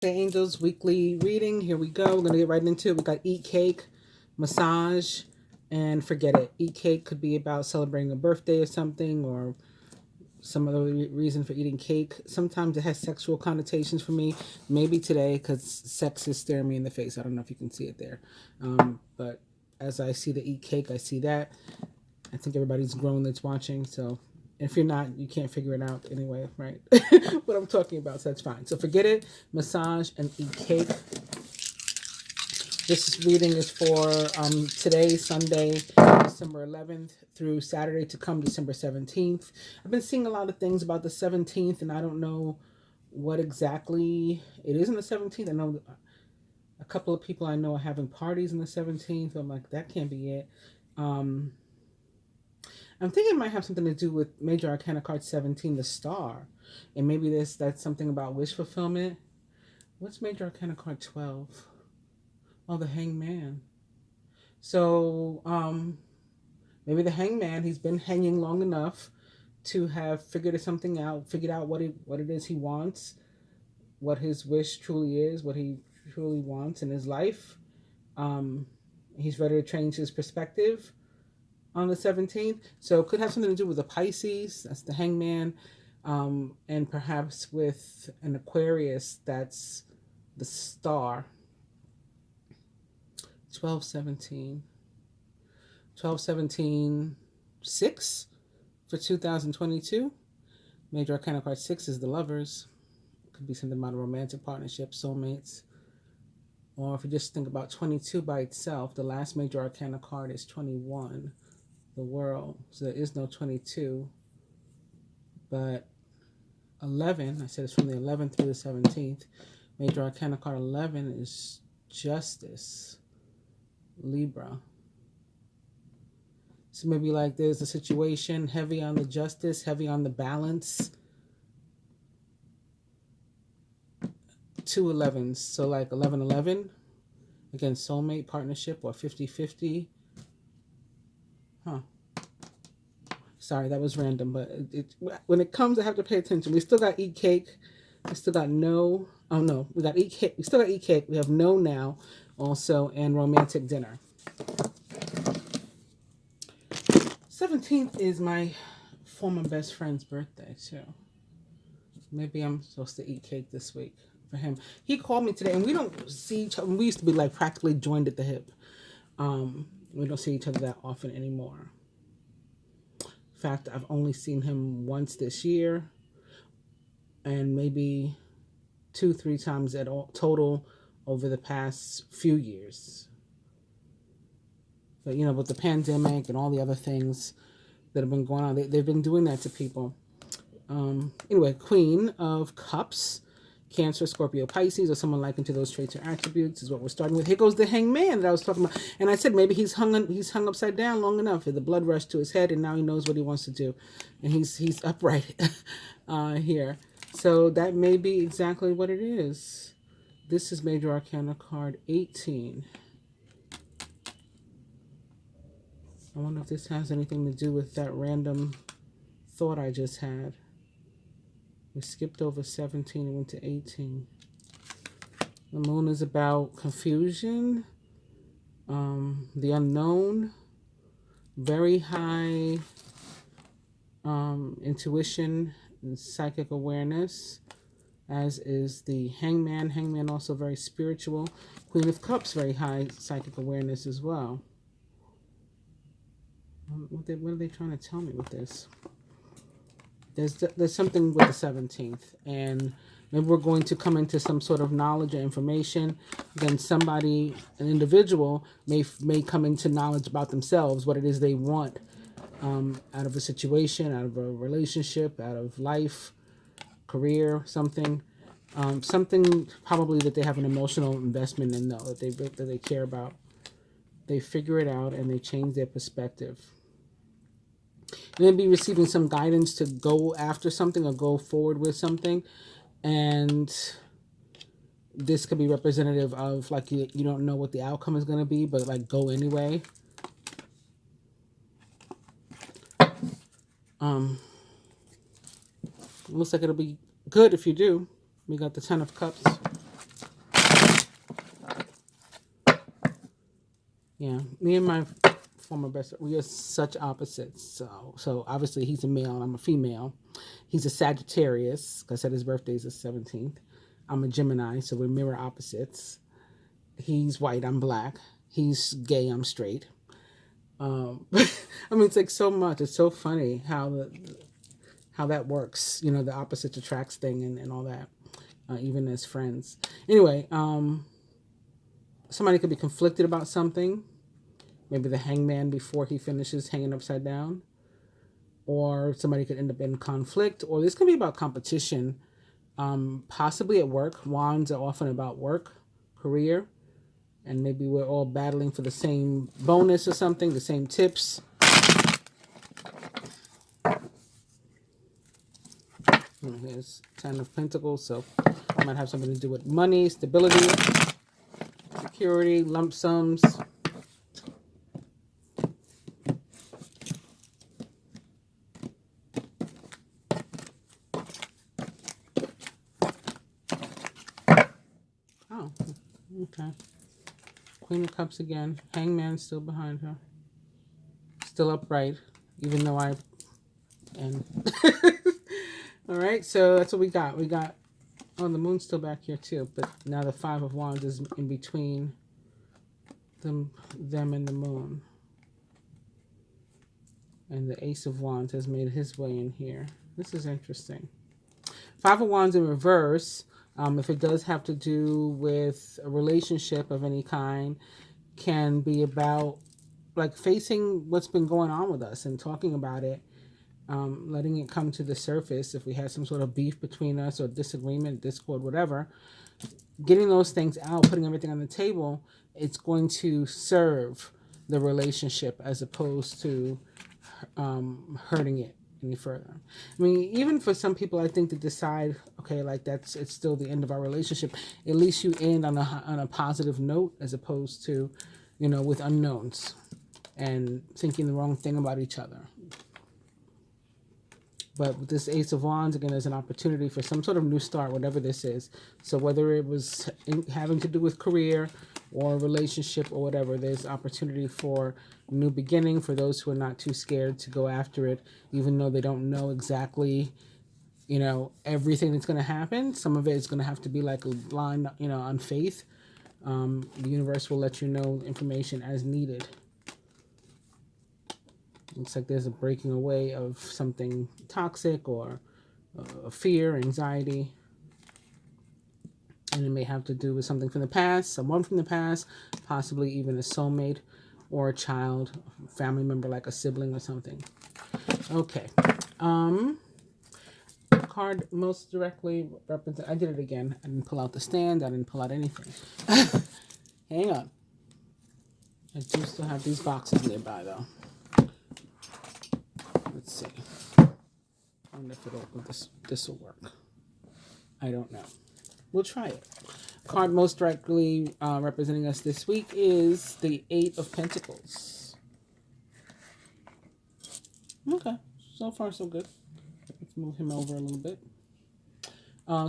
The Angels weekly reading. Here we go. We're going to get right into it. We got eat cake, massage, and forget it. Eat cake could be about celebrating a birthday or something, or some other reason for eating cake. Sometimes it has sexual connotations for me. Maybe today, because sex is staring me in the face. I don't know if you can see it there. But as I see the eat cake, I see that. I think everybody's grown that's watching, so if you're not, you can't figure it out anyway, right? What I'm talking about, so that's fine. So forget it, massage, and eat cake. This reading is for today, Sunday, December 11th, through Saturday to come, December 17th. I've been seeing a lot of things about the 17th, and I don't know what exactly it is on the 17th. I know a couple of people I know are having parties on the 17th. I'm like, that can't be it. I'm thinking it might have something to do with Major Arcana card 17, the Star. And maybe that's something about wish fulfillment. What's Major Arcana card 12? Oh, the Hangman. So, maybe the Hangman, he's been hanging long enough to have figured out what it is he wants, what his wish truly is, what he truly wants in his life. He's ready to change his perspective on the 17th. So it could have something to do with the Pisces, that's the Hangman, and perhaps with an Aquarius, that's the Star. 1217. 1217 6 for 2022. Major Arcana card 6 is the Lovers. Could be something about a romantic partnership, soulmates. Or if you just think about 22 by itself, the last Major Arcana card is 21. The World. So there is no 22, but 11, I said it's from the 11th through the 17th. Major Arcana card 11 is Justice, Libra. So maybe like there's a situation heavy on the justice, heavy on the balance. 2 11s, so like 11-11, again, soulmate partnership, or 50-50. Huh. Sorry, that was random, but when it comes, I have to pay attention. We still got eat cake. We still got no. Oh no, we got eat cake. We still got eat cake. We have no now, also, and romantic dinner. 17th is my former best friend's birthday too. Maybe I'm supposed to eat cake this week for him. He called me today, and we don't see each other. We used to be like practically joined at the hip. We don't see each other that often anymore. In fact, I've only seen him once this year, and maybe 2-3 times at all total over the past few years. But with the pandemic and all the other things that have been going on, they've been doing that to people. Anyway, Queen of Cups, Cancer, Scorpio, Pisces, or someone likened to those traits or attributes is what we're starting with. Here goes the Hangman that I was talking about. And I said maybe he's hung upside down long enough. The blood rushed to his head, and now he knows what he wants to do. And he's upright here. So that may be exactly what it is. This is Major Arcana card 18. I wonder if this has anything to do with that random thought I just had. We skipped over 17 and went to 18. The moon is about confusion, the unknown, very high intuition and psychic awareness, as is the Hangman. Hangman also very spiritual. Queen of Cups, very high psychic awareness as well. What are they trying to tell me with this? There's something with the 17th, and maybe we're going to come into some sort of knowledge or information. Then an individual may come into knowledge about themselves, what it is they want out of a situation, out of a relationship, out of life, career, something probably that they have an emotional investment in, though, that they care about. They figure it out and they change their perspective. Maybe receiving some guidance to go after something or go forward with something, and this could be representative of like you don't know what the outcome is going to be, but like go anyway. Looks like it'll be good if you do. We got the 10 of Cups. Yeah, me and my former best, we are such opposites. So obviously he's a male and I'm a female. He's a Sagittarius. Like I said his birthday is the 17th. I'm a Gemini, so we're mirror opposites. He's white, I'm black. He's gay, I'm straight. I mean, it's like so much. It's so funny how that works. You know, the opposites attracts thing and all that, even as friends. Anyway, somebody could be conflicted about something. Maybe the hangman before he finishes hanging upside down. Or somebody could end up in conflict. Or this could be about competition, possibly at work. Wands are often about work, career. And maybe we're all battling for the same bonus or something, the same tips. And here's 10 of Pentacles, so it might have something to do with money, stability, security, lump sums. Oh, okay. Queen of Cups again. Hangman still behind her. Still upright, even though and all right, so that's what we got. We got, oh, the moon's still back here too, but now the 5 of Wands is in between them and the moon. And the Ace of Wands has made his way in here. This is interesting. 5 of Wands in reverse. If it does have to do with a relationship of any kind, can be about like facing what's been going on with us and talking about it, letting it come to the surface. If we had some sort of beef between us or disagreement, discord, whatever, getting those things out, putting everything on the table, it's going to serve the relationship as opposed to hurting it any further. I mean, even for some people, I think to decide, okay, like it's still the end of our relationship. At least you end on a positive note as opposed to, you know, with unknowns and thinking the wrong thing about each other. But with this Ace of Wands, again, there's an opportunity for some sort of new start, whatever this is. So whether it was having to do with career or relationship or whatever, there's opportunity for new beginning for those who are not too scared to go after it, even though they don't know exactly, you know, everything that's going to happen. Some of it is going to have to be like a line, you know, on faith. The universe will let you know information as needed. Looks like there's a breaking away of something toxic or fear, anxiety. And it may have to do with something from the past, someone from the past, possibly even a soulmate or a child, family member like a sibling or something. Okay. Card most directly represent. I did it again. I didn't pull out the stand. I didn't pull out anything. Hang on. I do still have these boxes nearby though. Let's see. I wonder if this will work. I don't know. We'll try it. Card most directly representing us this week is the 8 of Pentacles. Okay. So far, so good. Let's move him over a little bit.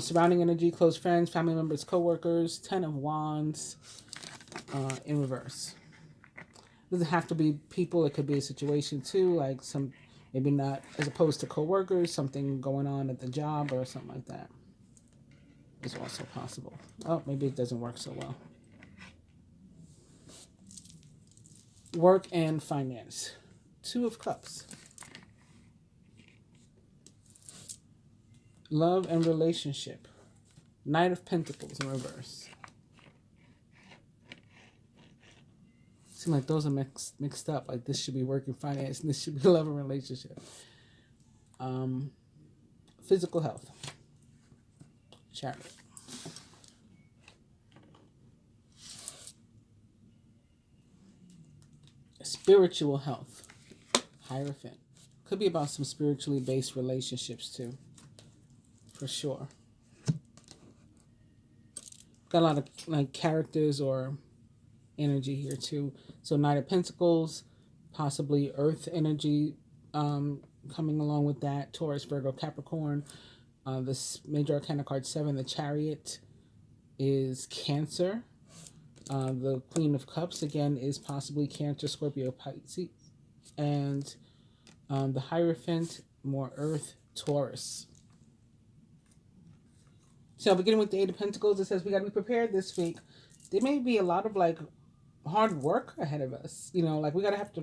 Surrounding energy, close friends, family members, co-workers, 10 of Wands in reverse. Doesn't have to be people. It could be a situation too, like some, maybe not as opposed to co-workers, something going on at the job or something like that is also possible. Oh, maybe it doesn't work so well. Work and finance. 2 of Cups. Love and relationship. Knight of Pentacles in reverse. Seem like those are mixed up. Like this should be work and finance and this should be love and relationship. Physical health. Chariot. Spiritual health. Hierophant. Could be about some spiritually based relationships too. For sure. Got a lot of like characters or energy here too. So Knight of Pentacles, possibly Earth energy coming along with that. Taurus, Virgo, Capricorn. This major arcana card 7, the Chariot, is Cancer. The Queen of Cups again is possibly Cancer, Scorpio, Pisces, and the Hierophant, more Earth, Taurus. So beginning with the Eight of Pentacles, it says we got to be prepared this week. There may be a lot of like hard work ahead of us. You know, like we have to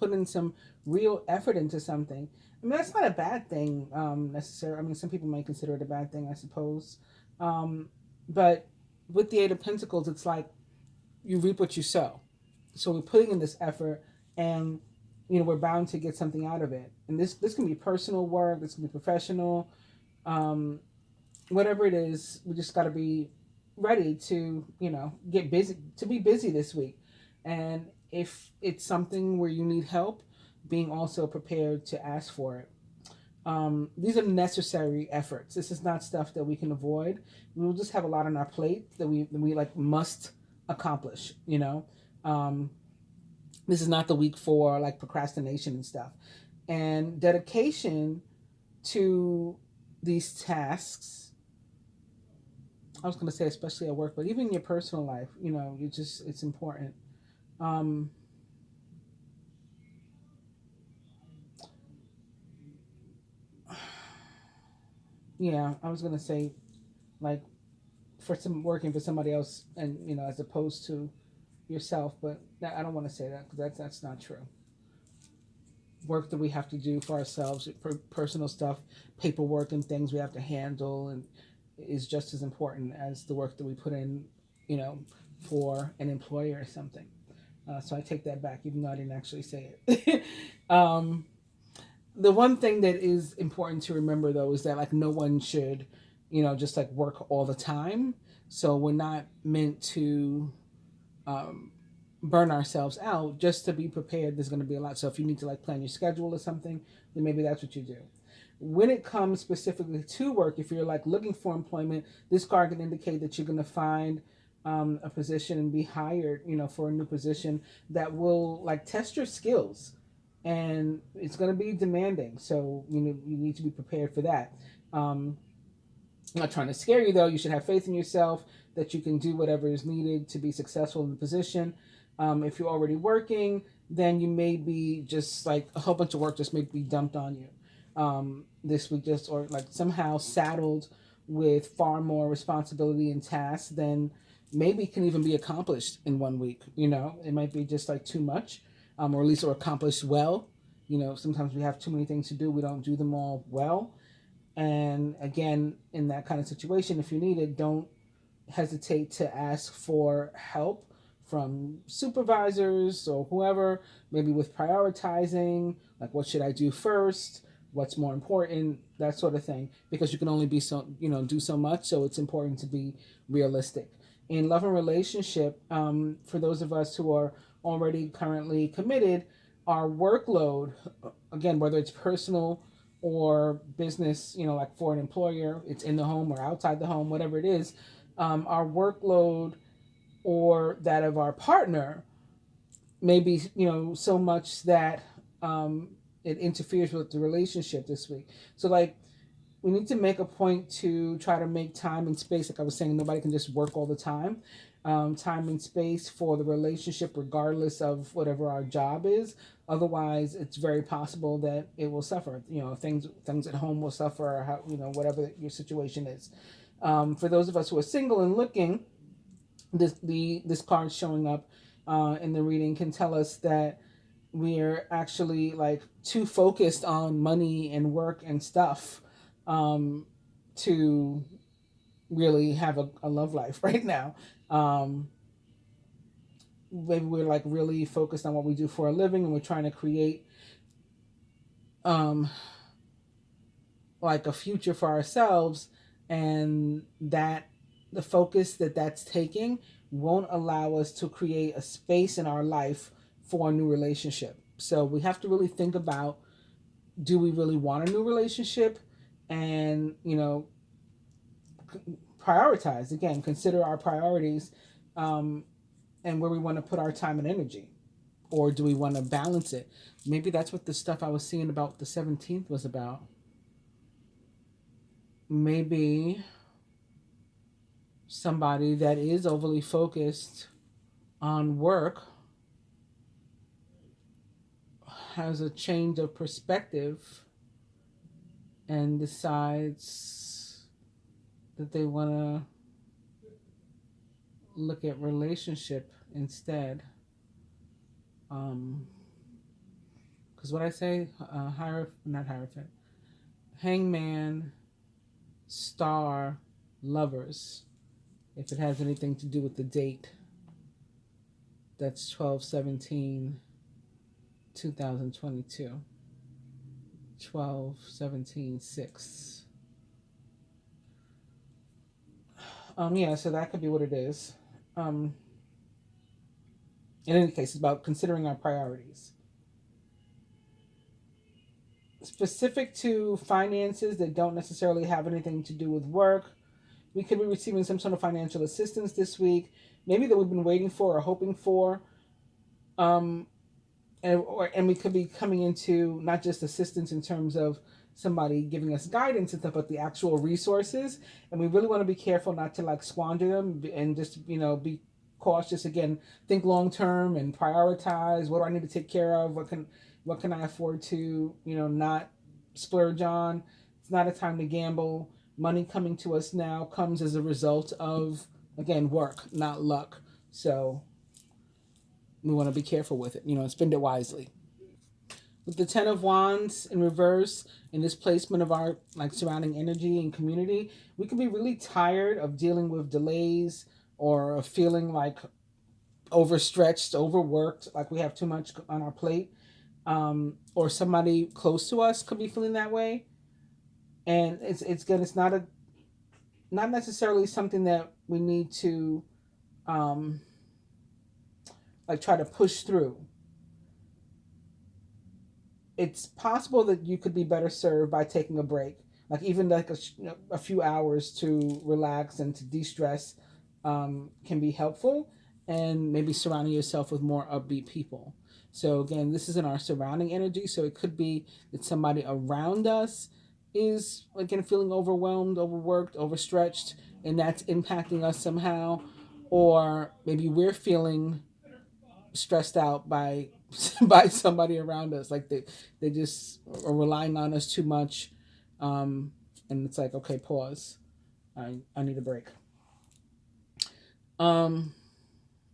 put in some real effort into something. I mean, that's not a bad thing necessarily. I mean, some people might consider it a bad thing, I suppose. But with the Eight of Pentacles, it's like you reap what you sow. So we're putting in this effort, and you know we're bound to get something out of it. And this can be personal work. This can be professional. Whatever it is, we just got to be ready to, you know, get busy, to be busy this week. And if it's something where you need help, being also prepared to ask for it. These are necessary efforts. This is not stuff that we can avoid. We'll just have a lot on our plate that we like must accomplish, you know. This is not the week for like procrastination and stuff. And dedication to these tasks, I was going to say especially at work, but even in your personal life, you know, it's important. Yeah, I was going to say like for some working for somebody else, and you know, as opposed to yourself, but I don't want to say that because that's not true. Work that we have to do for ourselves, personal stuff, paperwork and things we have to handle, and is just as important as the work that we put in, you know, for an employer or something. So I take that back, even though I didn't actually say it. The one thing that is important to remember, though, is that like no one should, you know, just like work all the time. So we're not meant to burn ourselves out. Just to be prepared, there's going to be a lot. So if you need to like plan your schedule or something, then maybe that's what you do. When it comes specifically to work, if you're like looking for employment, this card can indicate that you're going to find a position and be hired, you know, for a new position that will like test your skills, and it's going to be demanding. So you know you need to be prepared for that. I'm not trying to scare you though. You should have faith in yourself that you can do whatever is needed to be successful in the position. If you're already working, then you may be just like a whole bunch of work just may be dumped on you. This week, just or like somehow saddled with far more responsibility and tasks than maybe can even be accomplished in 1 week. You know, it might be just like too much, or at least or accomplished well. You know, sometimes we have too many things to do. We don't do them all well. And again, in that kind of situation, if you need it, don't hesitate to ask for help from supervisors or whoever, maybe with prioritizing, like what should I do first, what's more important, that sort of thing, because you can only be so, you know, do so much. So it's important to be realistic. In love and relationship, for those of us who are already currently committed, our workload, again, whether it's personal or business, you know, like for an employer, it's in the home or outside the home, whatever it is, our workload or that of our partner may be, you know, so much that it interferes with the relationship this week. So like we need to make a point to try to make time and space. Like I was saying, nobody can just work all the time. Time and space for the relationship, regardless of whatever our job is. Otherwise, it's very possible that it will suffer. You know, things at home will suffer, or how, you know, whatever your situation is. For those of us who are single and looking, this card showing up in the reading can tell us that we're actually like too focused on money and work and stuff to really have a love life right now. Maybe we're like really focused on what we do for a living, and we're trying to create like a future for ourselves, and that the focus that's taking won't allow us to create a space in our life for a new relationship. So we have to really think about, do we really want a new relationship? And, you know, prioritize, again, consider our priorities, and where we want to put our time and energy. Or do we want to balance it? Maybe that's what the stuff I was seeing about the 17th was about. Maybe somebody that is overly focused on work has a change of perspective and decides that they want to look at relationship instead. Because what I say, not Hierophant, Hangman, Star, Lovers. If it has anything to do with the date, that's 12/17/2022. 12/17/6. Yeah, so that could be what it is. In any case, it's about considering our priorities. Specific to finances that don't necessarily have anything to do with work, we could be receiving some sort of financial assistance this week, maybe that we've been waiting for or hoping for. Um, and we could be coming into not just assistance in terms of somebody giving us guidance and stuff, but the actual resources. And we really want to be careful not to like squander them and just, be cautious again, think long term and prioritize. What do I need to take care of? What can I afford to, not splurge on? It's not a time to gamble. Money coming to us now comes as a result of, again, work, not luck. So we want to be careful with it, and spend it wisely. With the Ten of Wands in reverse in this placement of our like surrounding energy and community, we can be really tired of dealing with delays or of feeling like overstretched, overworked, like we have too much on our plate. Or somebody close to us could be feeling that way. And it's good. It's not necessarily something that we need to like try to push through. It's possible that you could be better served by taking a break, like even like a few hours to relax and to de-stress can be helpful, and maybe surrounding yourself with more upbeat people. So again, this is in our surrounding energy, so it could be that somebody around us is again feeling overwhelmed, overworked, overstretched, and that's impacting us somehow, or maybe we're feeling stressed out by by somebody around us, like they just are relying on us too much, and it's like, okay, pause, I need a break. um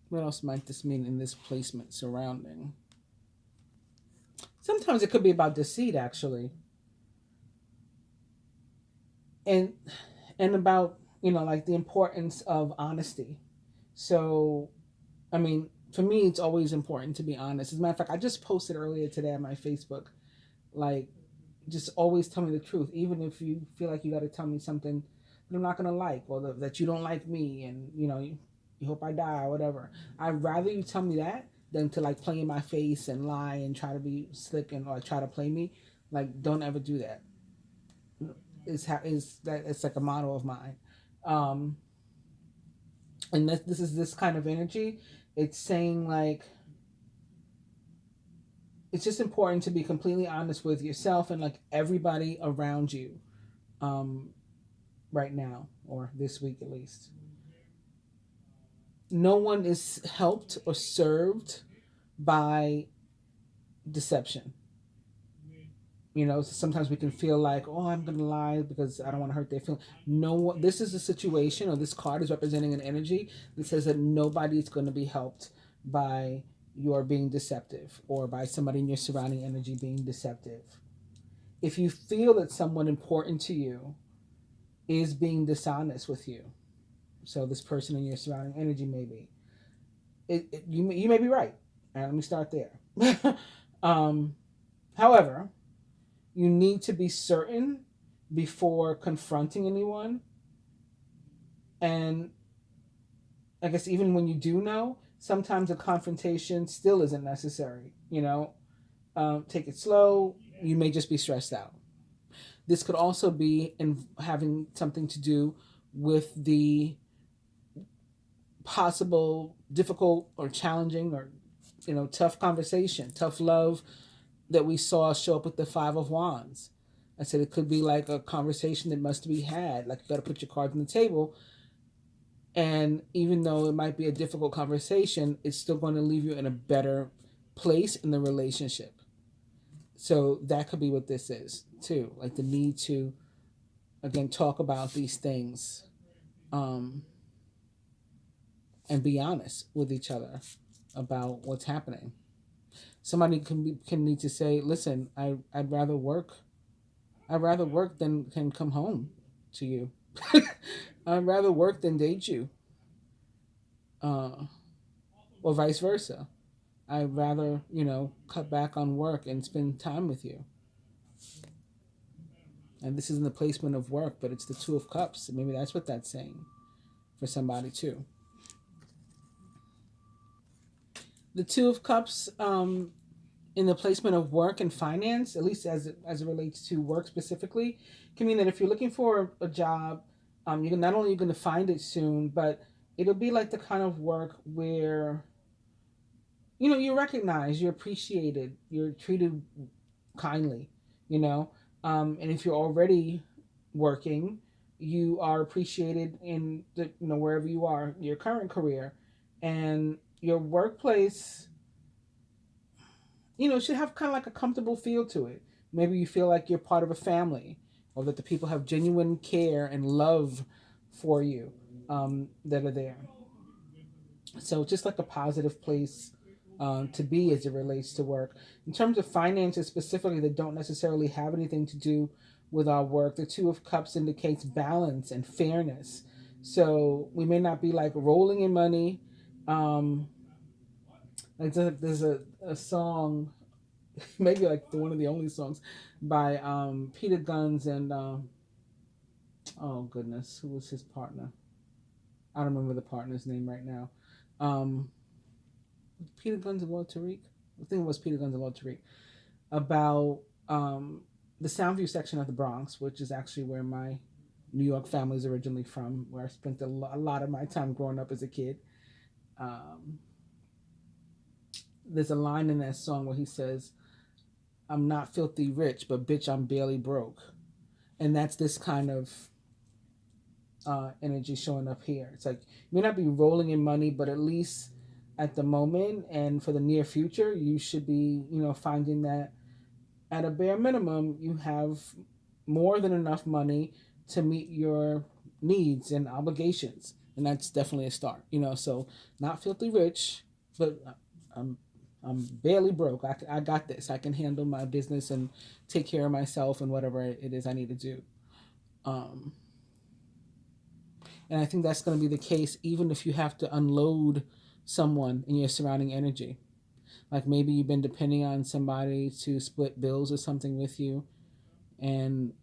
what else might this mean in this placement surrounding? Sometimes it could be about deceit, actually, and about like the importance of honesty. So I mean, for me, it's always important to be honest. As a matter of fact, I just posted earlier today on my Facebook, like, just always tell me the truth, even if you feel like you got to tell me something that I'm not gonna like, or that you don't like me, and you hope I die or whatever. I'd rather you tell me that than to like play in my face and lie and try to be slick and like try to play me. Like, don't ever do that. Is that it's like a motto of mine. Um, and this is this kind of energy. It's saying like it's just important to be completely honest with yourself and like everybody around you, um, right now or this week at least. No one is helped or served by deception. Sometimes we can feel like, oh, I'm gonna lie because I don't want to hurt their feelings. No one. This is a situation, or this card is representing an energy that says that nobody is going to be helped by your being deceptive or by somebody in your surrounding energy being deceptive. If you feel that someone important to you is being dishonest with you, so this person in your surrounding energy may be, you may be right. And let me start there. um, However, you need to be certain before confronting anyone. And I guess even when you do know, sometimes a confrontation still isn't necessary. Take it slow. You may just be stressed out. This could also be in having something to do with the possible difficult or challenging or tough conversation, tough love that we saw show up with the Five of Wands. I said it could be like a conversation that must be had. Like, you got to put your cards on the table. And even though it might be a difficult conversation, it's still going to leave you in a better place in the relationship. So that could be what this is too, like the need to, again, talk about these things, um, and be honest with each other about what's happening. Somebody can need to say, "Listen, I'd rather work. I'd rather work than can come home to you. I'd rather work than date you, uh, or vice versa. I'd rather cut back on work and spend time with you." And this isn't the placement of work, but it's the Two of Cups. Maybe that's what that's saying for somebody too. The Two of Cups, in the placement of work and finance, at least as it relates to work specifically, can mean that if you're looking for a job, you're not only going to find it soon, but it'll be like the kind of work where you're recognized, you're appreciated, you're treated kindly, you know. And if you're already working, you are appreciated in wherever you are, your current career, and your workplace should have kind of like a comfortable feel to it. Maybe you feel like you're part of a family, or that the people have genuine care and love for you, that are there. So just like a positive place to be as it relates to work. In terms of finances specifically, that don't necessarily have anything to do with our work, the Two of Cups indicates balance and fairness. So we may not be like rolling in money. Like there's a song, maybe like one of the only songs by Peter Guns and oh goodness, who was his partner? I don't remember the partner's name right now. Um, Peter Guns and Lord Tariq. I think it was Peter Guns and Lord Tariq, about the Soundview section of the Bronx, which is actually where my New York family is originally from, where I spent a lot of my time growing up as a kid. Um, there's a line in that song where he says, "I'm not filthy rich, but bitch, I'm barely broke." And that's this kind of energy showing up here. It's like you may not be rolling in money, but at least at the moment and for the near future, you should be, finding that at a bare minimum, you have more than enough money to meet your needs and obligations. And that's definitely a start, So not filthy rich, but I'm I'm barely broke. I got this. I can handle my business and take care of myself and whatever it is I need to do. Um, and I think that's going to be the case even if you have to unload someone in your surrounding energy. Like maybe you've been depending on somebody to split bills or something with you. And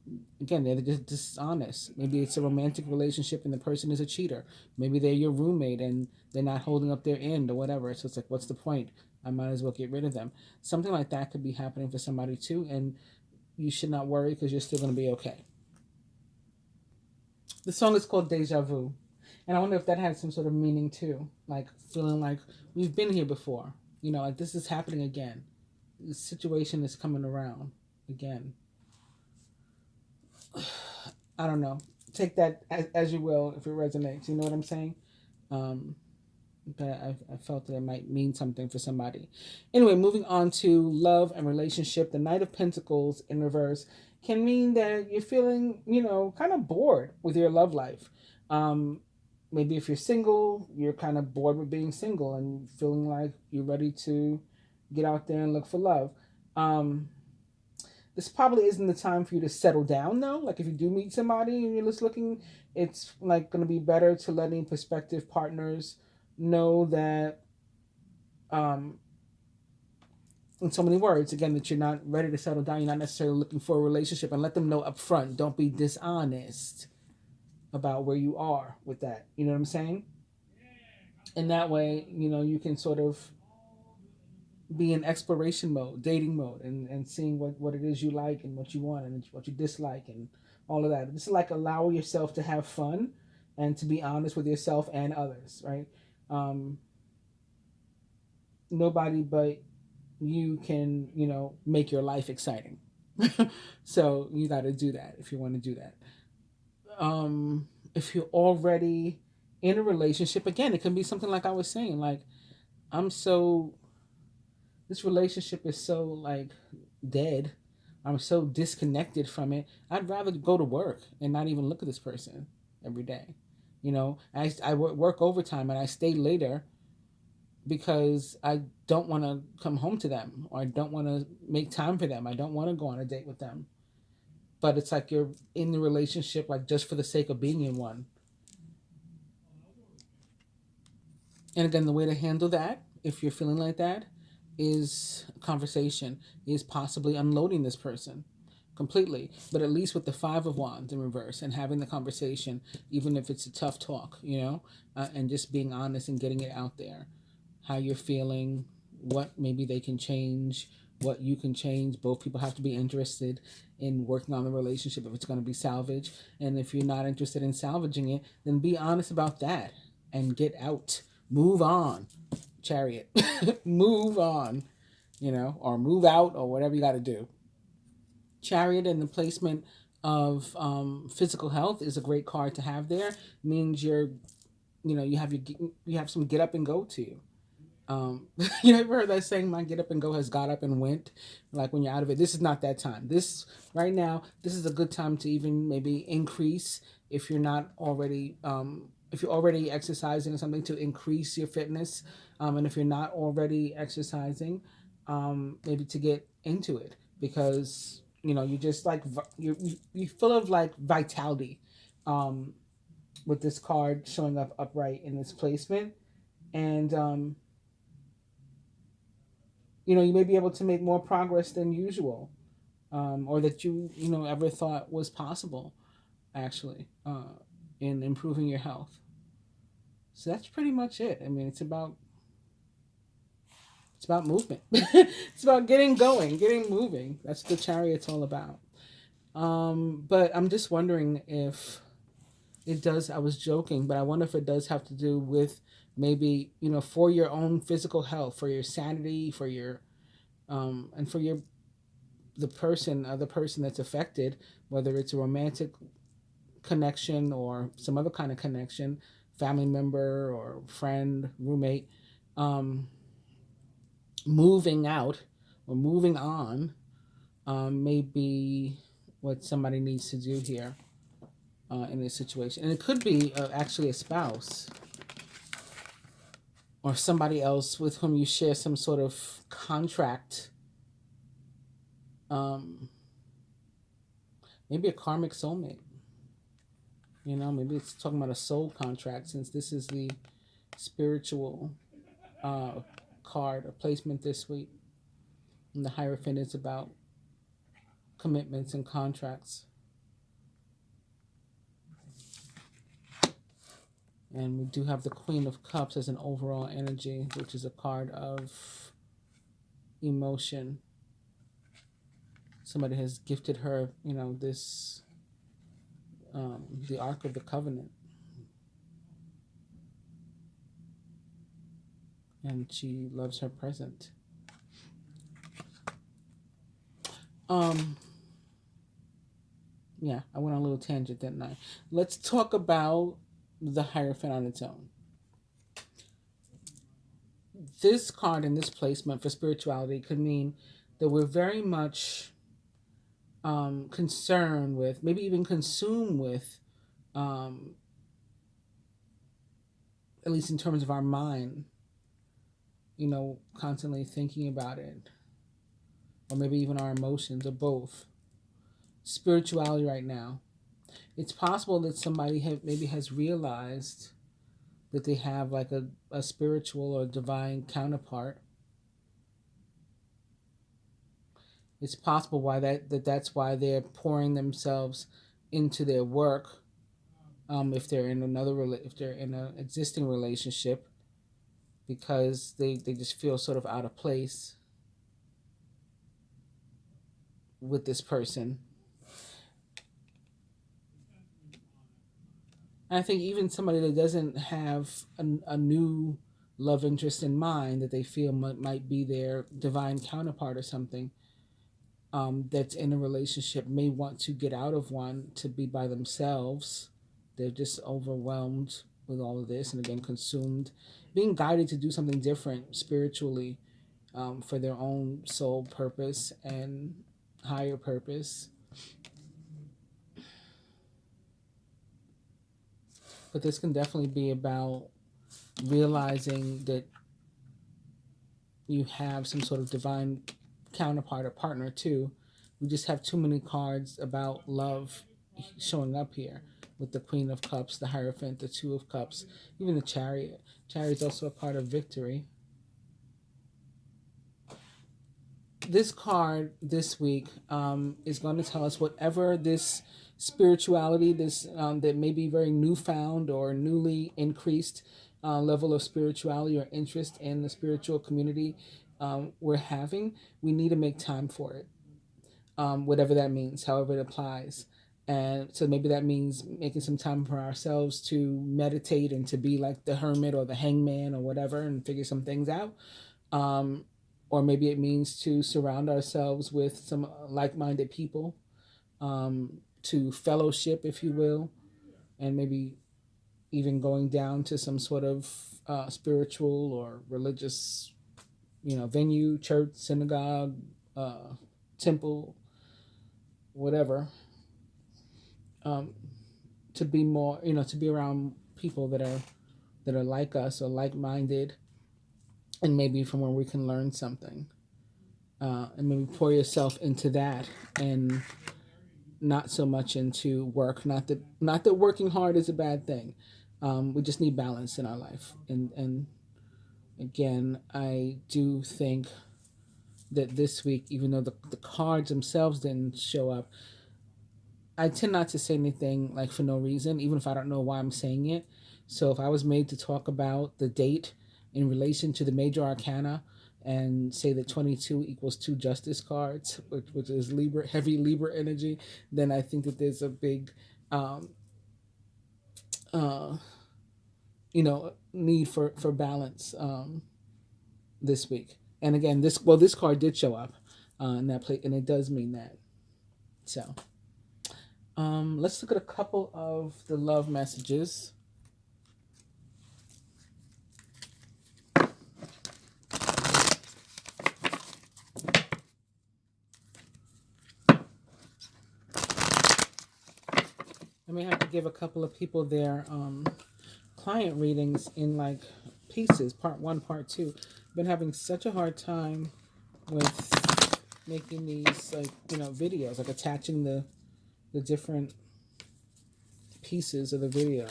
again, they're just dishonest. Maybe it's a romantic relationship and the person is a cheater. Maybe they're your roommate and they're not holding up their end or whatever. So it's like, what's the point? I might as well get rid of them. Something like that could be happening for somebody too. And you should not worry because you're still going to be okay. The song is called Deja Vu. And I wonder if that has some sort of meaning too. Like feeling like we've been here before. Like this is happening again. The situation is coming around again. I don't know. Take that as you will if it resonates. You know what I'm saying? Um, but I felt that it might mean something for somebody. Anyway, moving on to love and relationship. The Knight of Pentacles in reverse can mean that you're feeling, kind of bored with your love life. Maybe if you're single, you're kind of bored with being single and feeling like you're ready to get out there and look for love. This probably isn't the time for you to settle down though. Like if you do meet somebody and you're just looking, it's like going to be better to letting prospective partners know that, in so many words, again, that you're not ready to settle down. You're not necessarily looking for a relationship, and let them know up front. Don't be dishonest about where you are with that. You know what I'm saying? And that way, you can sort of be in exploration mode, dating mode, and seeing what it is you like and what you want and what you dislike and all of that. This is like allow yourself to have fun and to be honest with yourself and others, right? Nobody but you can, make your life exciting. So you got to do that if you want to do that. If you're already in a relationship. Again, it can be something like I was saying, like, I'm so, this relationship is so like dead. I'm so disconnected from it. I'd rather go to work and not even look at this person every day. You know, I work overtime and I stay later because I don't want to come home to them, or I don't want to make time for them. I don't want to go on a date with them. But it's like you're in the relationship like just for the sake of being in one. And again, the way to handle that, if you're feeling like that, is conversation, is possibly unloading this person completely, but at least with the Five of Wands in reverse and having the conversation, even if it's a tough talk, and just being honest and getting it out there, how you're feeling, what maybe they can change, what you can change. Both people have to be interested in working on the relationship if it's going to be salvaged. And if you're not interested in salvaging it, then be honest about that and get out. Move on, Chariot. Move on, or move out, or whatever you got to do. Chariot and the placement of physical health is a great card to have there. It means you have some get up and go to you. You ever heard that saying, my get up and go has got up and went? Like when you're out of it, this is not that time. Right now, this is a good time to even maybe increase, if you're not already, if you're already exercising or something, to increase your fitness. And if you're not already exercising, maybe to get into it, because, you just like, you're full of like vitality, with this card showing up upright in this placement. And, you may be able to make more progress than usual, or that you ever thought was possible, actually, in improving your health. So that's pretty much it. I mean, it's about movement. It's about getting going, getting moving. That's what the Chariot's all about. But I'm just wondering if it does. I was joking, but I wonder if it does have to do with maybe, for your own physical health, for your sanity, for your and for the person that's affected, whether it's a romantic connection or some other kind of connection, family member or friend, roommate, um, moving out or moving on, may be what somebody needs to do here, in this situation. And it could be actually a spouse or somebody else with whom you share some sort of contract, um, maybe a karmic soulmate. Maybe it's talking about a soul contract, since this is the spiritual uh, card or placement this week. And the Hierophant is about commitments and contracts. And we do have the Queen of Cups as an overall energy, which is a card of emotion. Somebody has gifted her, this, the Ark of the Covenant. And she loves her present. Yeah, I went on a little tangent, didn't I? Let's talk about the Hierophant on its own. This card and this placement for spirituality could mean that we're very much concerned with, maybe even consumed with, at least in terms of our mind, constantly thinking about it, or maybe even our emotions, or both. Spirituality right now. It's possible that somebody maybe has realized that they have like a spiritual or divine counterpart. It's possible that's why they're pouring themselves into their work. If they're in if they're in an existing relationship, because they just feel sort of out of place with this person. And I think even somebody that doesn't have a new love interest in mind, that they feel might be their divine counterpart or something, that's in a relationship, may want to get out of one to be by themselves. They're just overwhelmed with all of this, and again consumed, being guided to do something different spiritually, for their own soul purpose and higher purpose. But this can definitely be about realizing that you have some sort of divine counterpart or partner too. We just have too many cards about love showing up here with the Queen of Cups, the Hierophant, the Two of Cups, even the Chariot. Chariot is also a card of victory. This card this week is going to tell us whatever this spirituality, this that may be very newfound or newly increased level of spirituality or interest in the spiritual community we're having, we need to make time for it, whatever that means, however it applies. And so maybe that means making some time for ourselves to meditate and to be like the hermit or the hangman or whatever and figure some things out. Or maybe it means to surround ourselves with some like-minded people, to fellowship, if you will, and maybe even going down to some sort of spiritual or religious, venue, church, synagogue, temple, whatever, to be more, to be around people that are like us or like-minded, and maybe from where we can learn something, and maybe pour yourself into that, and not so much into work. Not that working hard is a bad thing. We just need balance in our life, and again, I do think that this week, even though the cards themselves didn't show up, I tend not to say anything like for no reason, even if I don't know why I'm saying it. So if I was made to talk about the date in relation to the major arcana and say that 22 equals two justice cards, which is Libra, heavy Libra energy, then I think that there's a big, need for balance this week. And again, this card did show up in that place, and it does mean that. So let's look at a couple of the love messages. I may have to give a couple of people their client readings in like pieces, part 1, part 2. Been having such a hard time with making these videos, like attaching the different pieces of the video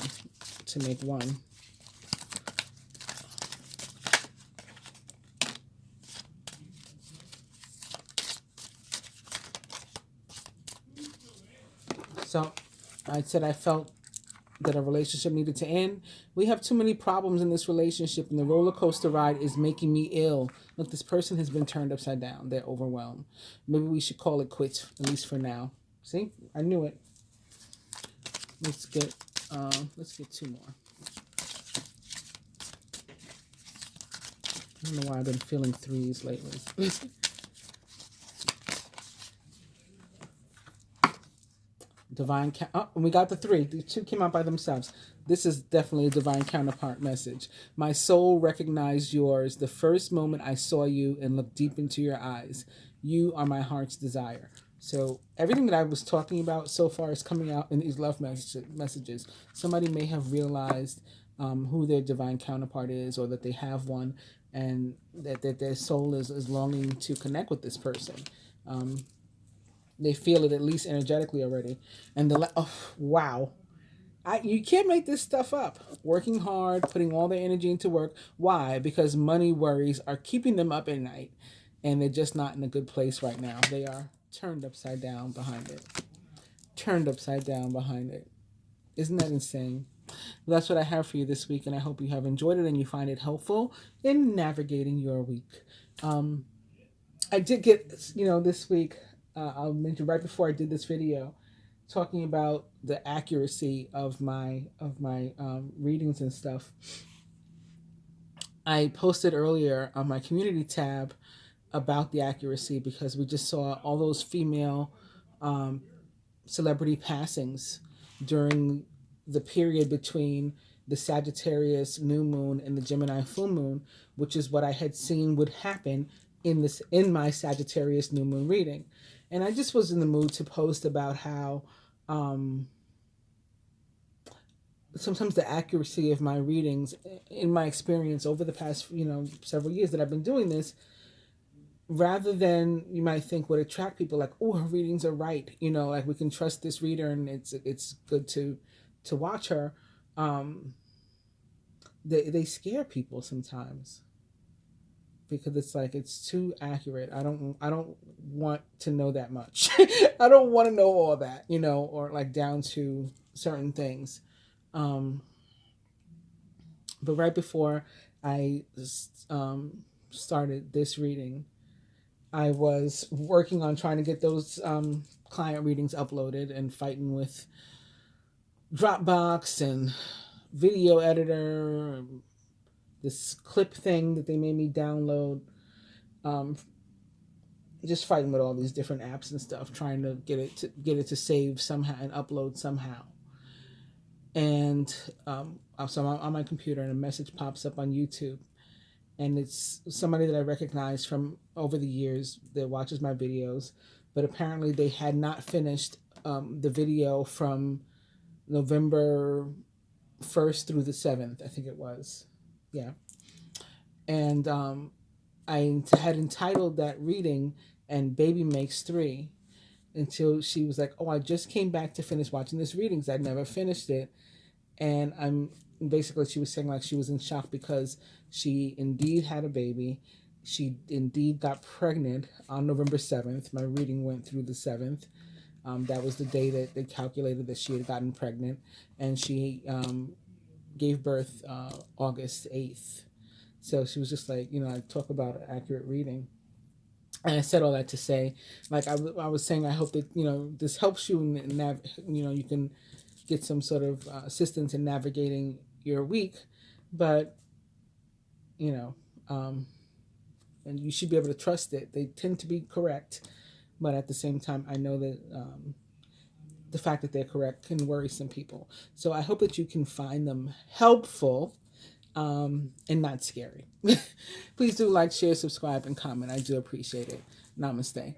to make one. So I said I felt that a relationship needed to end. We have too many problems in this relationship, and the roller coaster ride is making me ill. Look, this person has been turned upside down. They're overwhelmed. Maybe we should call it quits, at least for now. See, I knew it. Let's get 2 more. I don't know why I've been feeling 3s lately. Divine and we got the 3. The 2 came out by themselves. This is definitely a divine counterpart message. My soul recognized yours the first moment I saw you and looked deep into your eyes. You are my heart's desire. So everything that I was talking about so far is coming out in these love messages. Somebody may have realized who their divine counterpart is, or that they have one, and that their soul is longing to connect with this person. They feel it, at least energetically already. And wow. You can't make this stuff up. Working hard, putting all their energy into work. Why? Because money worries are keeping them up at night, and they're just not in a good place right now. They are turned upside down behind it. Turned upside down behind it. Isn't that insane? Well, that's what I have for you this week, and I hope you have enjoyed it and you find it helpful in navigating your week. I did get, this week, I'll mention right before I did this video, talking about the accuracy of my readings and stuff. I posted earlier on my community tab about the accuracy, because we just saw all those female celebrity passings during the period between the Sagittarius new moon and the Gemini full moon, which is what I had seen would happen in my Sagittarius new moon reading. And I just was in the mood to post about how sometimes the accuracy of my readings, in my experience over the past several years that I've been doing this, rather than you might think would attract people, like, oh, her readings are right, like we can trust this reader and it's good to watch her. They scare people sometimes because it's like it's too accurate. I don't want to know that much. I don't want to know all that, or like down to certain things. But right before I started this reading, I was working on trying to get those client readings uploaded and fighting with Dropbox and video editor, this clip thing that they made me download. Just fighting with all these different apps and stuff, trying to get it to save somehow and upload somehow. And so I'm on my computer and a message pops up on YouTube. And it's somebody that I recognize from over the years that watches my videos. But apparently they had not finished the video from November 1st through the 7th, I think it was. Yeah. And I had entitled that reading, "And Baby Makes 3," until she was like, oh, I just came back to finish watching this reading because I'd never finished it. And basically she was saying like she was in shock because she indeed had a baby. She indeed got pregnant on November 7th. My reading went through the 7th. That was the day that they calculated that she had gotten pregnant. And she gave birth August 8th. So she was just like, I talk about accurate reading. And I said all that to say, like I was saying, I hope that, this helps you and you can get some sort of assistance in navigating your week. But, and you should be able to trust it. They tend to be correct. But at the same time, I know that the fact that they're correct can worry some people. So I hope that you can find them helpful and not scary. Please do like, share, subscribe, and comment. I do appreciate it. Namaste.